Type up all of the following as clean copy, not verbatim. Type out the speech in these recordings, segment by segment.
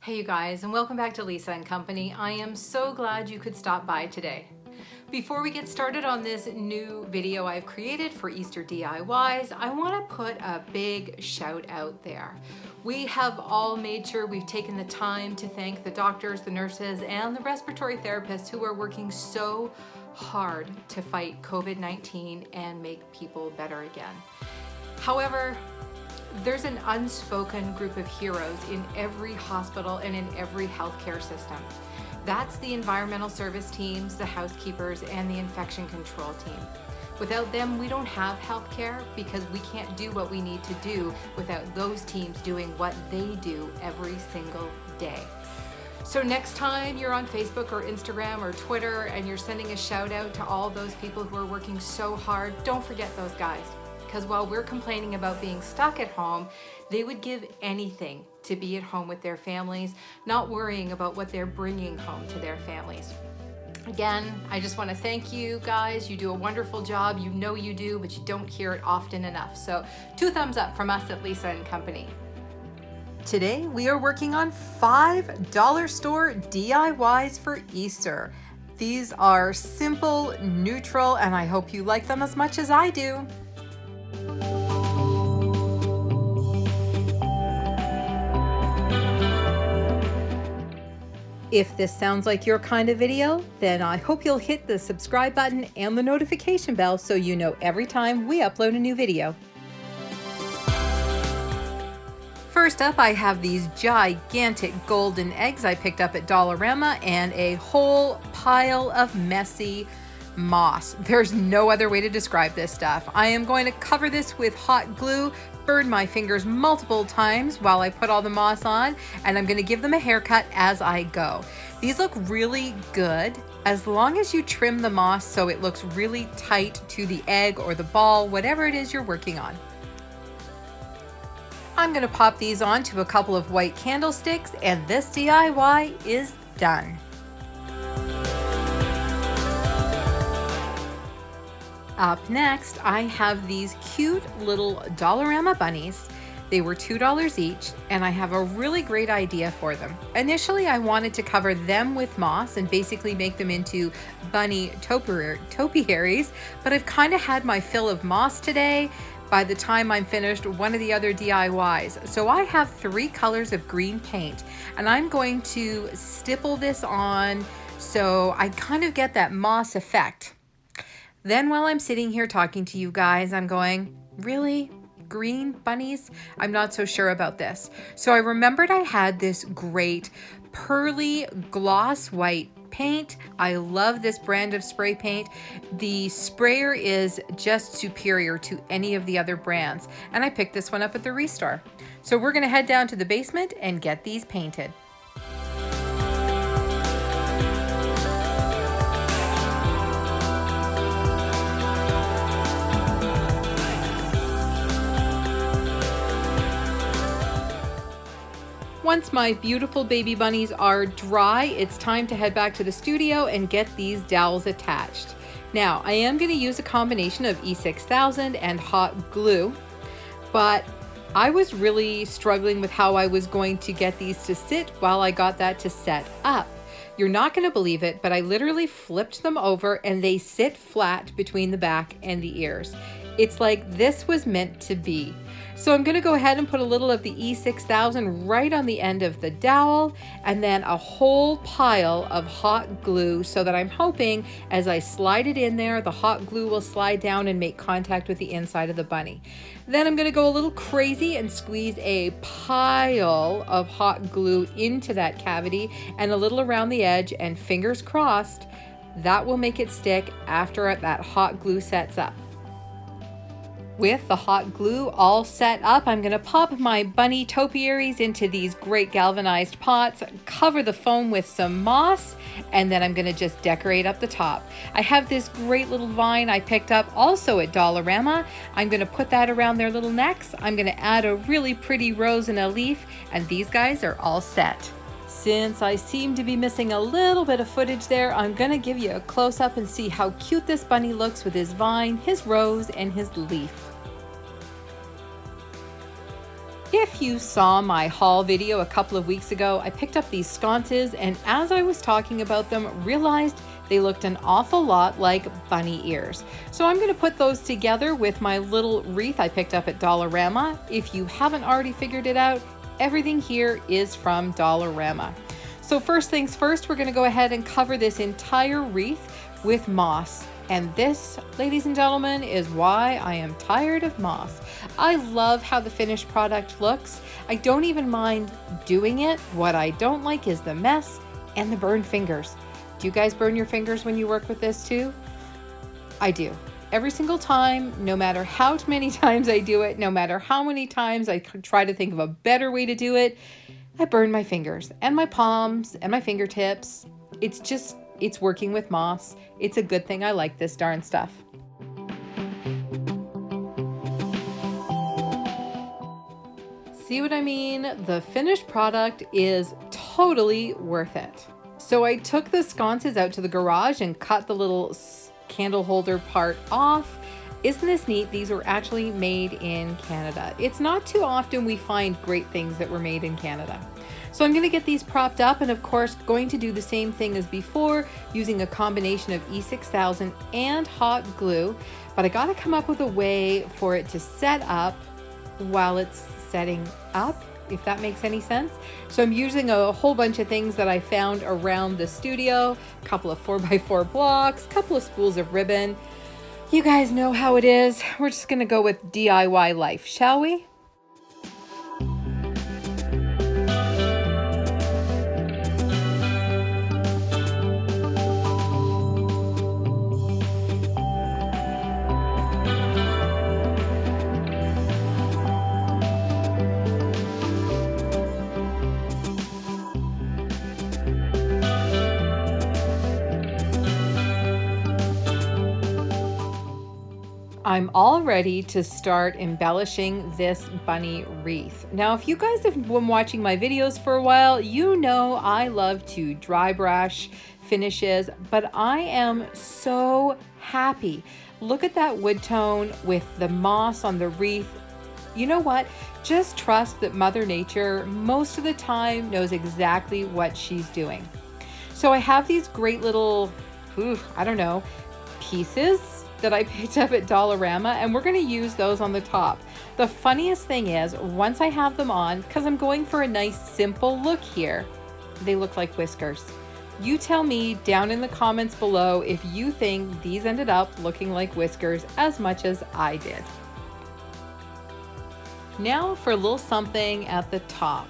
Hey you guys, and welcome back to Lisa & Company. I am so glad you could stop by today. Before we get started on this new video I've created for Easter DIYs, I want to put a big shout out there. We have all made sure we've taken the time to thank the doctors, the nurses, and the respiratory therapists who are working so hard to fight COVID-19 and make people better again. However, there's an unspoken group of heroes in every hospital and in every healthcare system. That's the environmental service teams, the housekeepers, and the infection control team. Without them, we don't have healthcare because we can't do what we need to do without those teams doing what they do every single day. So next time you're on Facebook or Instagram or Twitter and you're sending a shout out to all those people who are working so hard, don't forget those guys. Because while we're complaining about being stuck at home, they would give anything to be at home with their families, not worrying about what they're bringing home to their families. Again, I just want to thank you guys. You do a wonderful job. You know you do, but you don't hear it often enough. So 2 thumbs up from us at Lisa & Company. Today, we are working on 5 dollar store DIYs for Easter. These are simple, neutral, and I hope you like them as much as I do. If this sounds like your kind of video, then I hope you'll hit the subscribe button and the notification bell so you know every time we upload a new video. First up, I have these gigantic golden eggs I picked up at Dollarama and a whole pile of messy moss. There's no other way to describe this stuff. I am going to cover this with hot glue, burn my fingers multiple times while I put all the moss on, and I'm going to give them a haircut as I go. These look really good as long as you trim the moss so it looks really tight to the egg or the ball, whatever it is you're working on. I'm going to pop these onto a couple of white candlesticks, and this DIY is done. Up next, I have these cute little Dollarama bunnies. They were $2 each, and I have a really great idea for them. Initially, I wanted to cover them with moss and basically make them into bunny topiaries, but I've kind of had my fill of moss today by the time I'm finished one of the other DIYs. So I have 3 colors of green paint, and I'm going to stipple this on so I kind of get that moss effect. Then while I'm sitting here talking to you guys, I'm going, really? Green bunnies? I'm not so sure about this. So I remembered I had this great pearly gloss white paint. I love this brand of spray paint. The sprayer is just superior to any of the other brands. And I picked this one up at the Restore. So we're gonna head down to the basement and get these painted. Once my beautiful baby bunnies are dry, it's time to head back to the studio and get these dowels attached. Now, I am going to use a combination of E6000 and hot glue, but I was really struggling with how I was going to get these to sit while I got that to set up. You're not going to believe it, but I literally flipped them over and they sit flat between the back and the ears. It's like this was meant to be. So I'm going to go ahead and put a little of the E6000 right on the end of the dowel and then a whole pile of hot glue so that I'm hoping as I slide it in there, the hot glue will slide down and make contact with the inside of the bunny. Then I'm going to go a little crazy and squeeze a pile of hot glue into that cavity and a little around the edge, and fingers crossed, that will make it stick after that hot glue sets up. With the hot glue all set up, I'm going to pop my bunny topiaries into these great galvanized pots, cover the foam with some moss, and then I'm going to just decorate up the top. I have this great little vine I picked up also at Dollarama. I'm going to put that around their little necks. I'm going to add a really pretty rose and a leaf, and these guys are all set. Since I seem to be missing a little bit of footage there, I'm going to give you a close-up and see how cute this bunny looks with his vine, his rose, and his leaf. If if you saw my haul video a couple of weeks ago, I picked up these sconces, and as I was talking about them, realized they looked an awful lot like bunny ears. So I'm going to put those together with my little wreath I picked up at Dollarama. If you haven't already figured it out, everything here is from Dollarama. So first things first, we're going to go ahead and cover this entire wreath with moss. And this, ladies and gentlemen, is why I am tired of moss. I love how the finished product looks. I don't even mind doing it. What I don't like is the mess and the burned fingers. Do you guys burn your fingers when you work with this too? I do. Every single time, no matter how many times I do it, no matter how many times I try to think of a better way to do it, I burn my fingers and my palms and my fingertips. It's working with moss. It's a good thing I like this darn stuff. See what I mean? The finished product is totally worth it. So I took the sconces out to the garage and cut the little candle holder part off. Isn't this neat? These were actually made in Canada. It's not too often we find great things that were made in Canada. So I'm going to get these propped up, and of course going to do the same thing as before using a combination of E6000 and hot glue, but I got to come up with a way for it to set up while it's setting up, if that makes any sense. So I'm using a whole bunch of things that I found around the studio, a couple of 4x4 blocks, a couple of spools of ribbon. You guys know how it is. We're just gonna go with DIY life, shall we? I'm all ready to start embellishing this bunny wreath. Now, if you guys have been watching my videos for a while, you know I love to dry brush finishes, but I am so happy. Look at that wood tone with the moss on the wreath. You know what? Just trust that Mother Nature most of the time knows exactly what she's doing. So I have these great little, I don't know, pieces that I picked up at Dollarama, and we're going to use those on the top. The funniest thing is, once I have them on, because I'm going for a nice simple look here, they look like whiskers. You tell me down in the comments below if you think these ended up looking like whiskers as much as I did. Now for a little something at the top.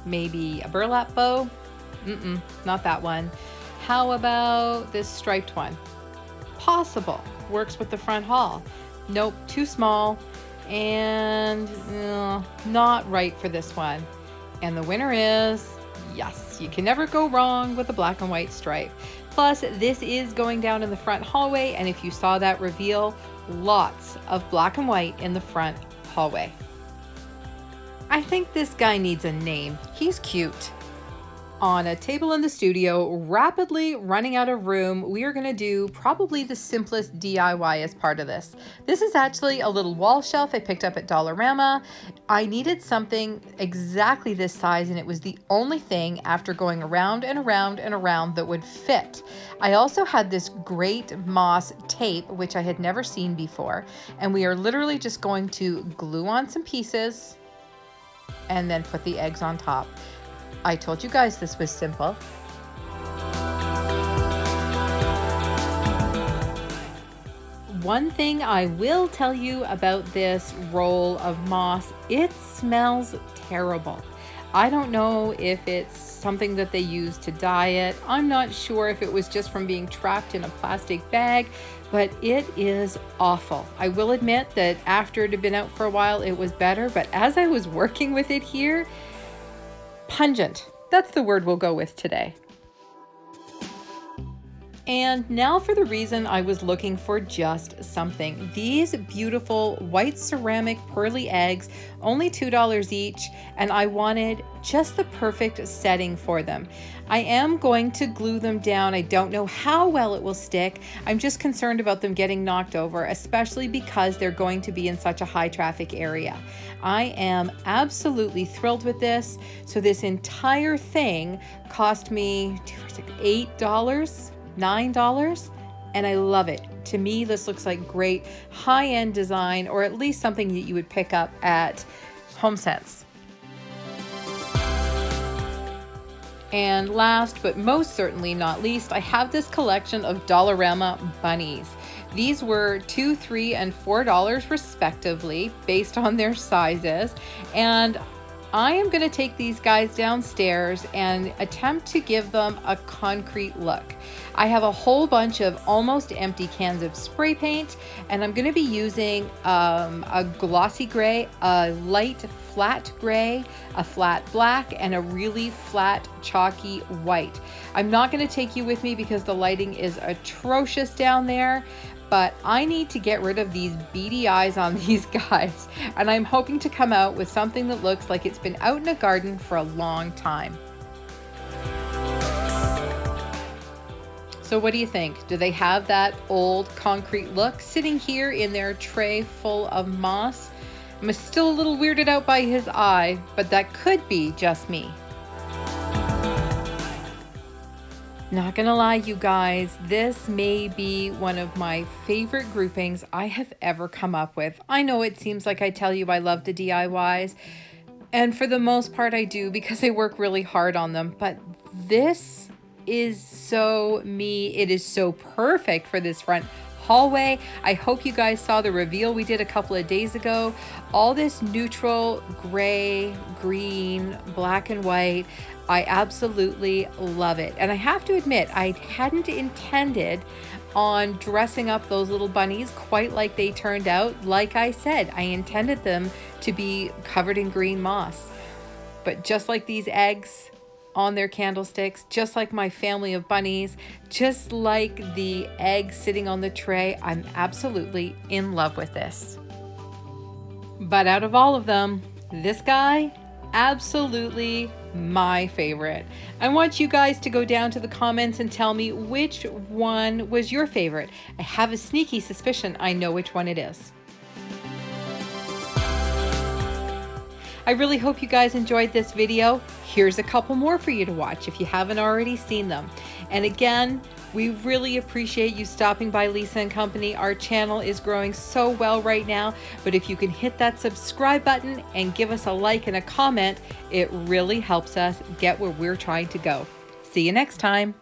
Maybe a burlap bow? Not that one. How about this striped one? Possible. Works with the front haul. Nope, too small, and not right for this one. And the winner is, yes, you can never go wrong with a black and white stripe. Plus, this is going down in the front hallway, and if you saw that reveal, lots of black and white in the front hallway. I think this guy needs a name. He's cute. On a table in the studio, rapidly running out of room, we are going to do probably the simplest DIY as part of this. This is actually a little wall shelf I picked up at Dollarama. I needed something exactly this size, and it was the only thing after going around and around and around that would fit. I also had this great moss tape, which I had never seen before, and we are literally just going to glue on some pieces and then put the eggs on top. I told you guys this was simple. One thing I will tell you about this roll of moss, it smells terrible. I don't know if it's something that they use to dye it. I'm not sure if it was just from being trapped in a plastic bag, but it is awful. I will admit that after it had been out for a while, it was better, but as I was working with it here, pungent. That's the word we'll go with today. And now for the reason I was looking for just something. These beautiful white ceramic pearly eggs, only $2 each, and I wanted just the perfect setting for them. I am going to glue them down. I don't know how well it will stick. I'm just concerned about them getting knocked over, especially because they're going to be in such a high traffic area. I am absolutely thrilled with this. So this entire thing cost me $8, $9, and I love it. To me, this looks like great high-end design, or at least something that you would pick up at HomeSense. And last but most certainly not least, I have this collection of Dollarama bunnies. These were $2, $3, and $4 respectively based on their sizes, and I am going to take these guys downstairs and attempt to give them a concrete look. I have a whole bunch of almost empty cans of spray paint, and I'm going to be using a glossy gray, a light flat gray, a flat black, and a really flat chalky white. I'm not going to take you with me because the lighting is atrocious down there, but I need to get rid of these beady eyes on these guys, and I'm hoping to come out with something that looks like it's been out in a garden for a long time. So what do you think? Do they have that old concrete look sitting here in their tray full of moss? I'm still a little weirded out by his eye, but that could be just me. Not gonna lie, you guys, this may be one of my favorite groupings I have ever come up with. I know it seems like I tell you I love the DIYs, and for the most part I do because I work really hard on them, but this is so me. It is so perfect for this front hallway. I hope you guys saw the reveal we did a couple of days ago. All this neutral gray, green, black and white. I absolutely love it. And I have to admit, I hadn't intended on dressing up those little bunnies quite like they turned out. Like I said, I intended them to be covered in green moss. But just like these eggs on their candlesticks, just like my family of bunnies, just like the egg sitting on the tray, I'm absolutely in love with this. But out of all of them, this guy, absolutely my favorite. I want you guys to go down to the comments and tell me which one was your favorite. I have a sneaky suspicion I know which one it is. I really hope you guys enjoyed this video. Here's a couple more for you to watch if you haven't already seen them. And again, we really appreciate you stopping by Lisa & Company. Our channel is growing so well right now, but if you can hit that subscribe button and give us a like and a comment, it really helps us get where we're trying to go. See you next time.